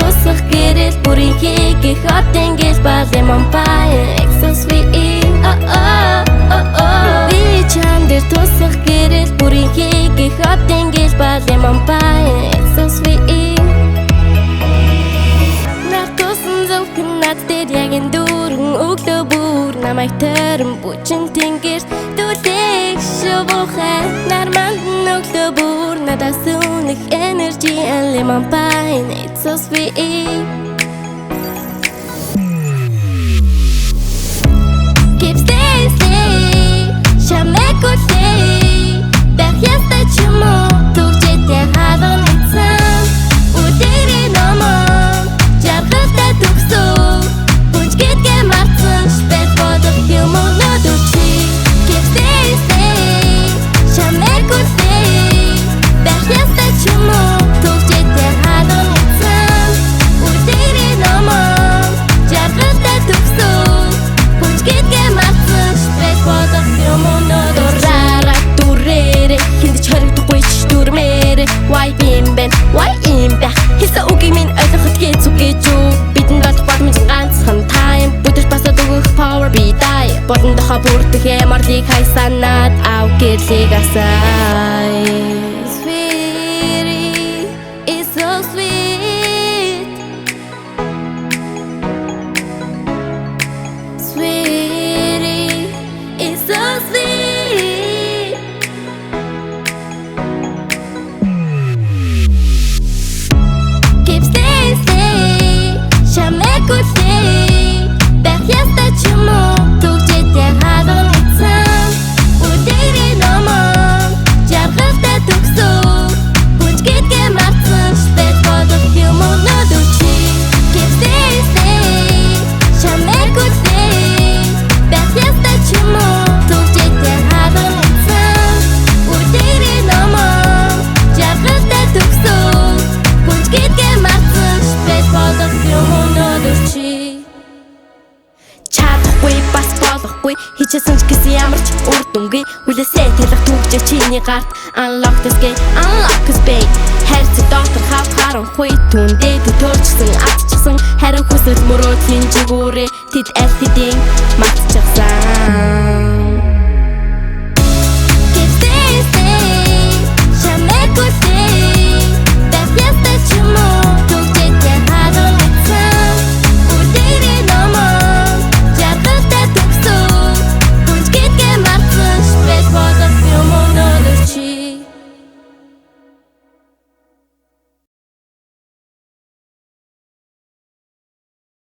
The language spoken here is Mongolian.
тусах гэрэл бүрийн хийгэх хотын гэл балын мампай so sweet би чам дээр тусах гэрэл бүрийн хийгэх хотын гэл балын мампай so sweet нар тусан зөвхөн над дээр яг энэ дүүрэн өглөө бүр намайг төрөн бүчин тэнгэрт дүүлэх шувухай нар манд өглөө бүр надаас үнэх energy and lemon pine it's so sweet keep stay шамекулей дахьястай чимо түгжэтэй хаалган эцэн үдэрийн номон жаргалтай төгсөө хүчгээдгээ марцсан шпэт бодох юмнууд үчи keep stay шамекулей дахьястай чимо түгжэтэй хаалган эцэн үдэрийн номон жаргалтай төгсөө хүчгээдгээ марцсан шпэт бодох юмнууд ураараа дүрээрээ хинд ч хоригдохгүй ч дүрмээрээ why бимбэн why имбэ хийсэн үгийг минь ойлгоход хэцүүгэж юу бидэнд бол бодмын ганцхан time бүдэрч басаад өгөх power би дай болон дохоо бүрдэх ямарлыг хайсанаад ав гэрлийг асай sweetie it's so sweet sweetie it's so sweet keep stay шамекулей дахьястай чимо түгжэтэй хаалган эцэн үдэрийн номон жаргалтай төгсөө хүчгээдгээ марцсан шпэт бодох юмнууд үчи keep stay шамекулей дахьястай чимо түгжэтэй хаалган эцэн үдэрийн номон жаргалтай төгсөө хүчгээдгээ марцсан шпэт бодох юмнууд үчи чадахгүй бас болохгүй хичээсэн ч гэсэн ямар ч үр дүнгүй хүлээсээ талах түгжээ чиний гарт unlock this gate unlock this bay хайрцаг доктор хав харанхуй түндээ төрчихсөн атчихсан хариу хүсэл мөрөөдлийн жигүүрээ тэд аль хэдийн мартчихсан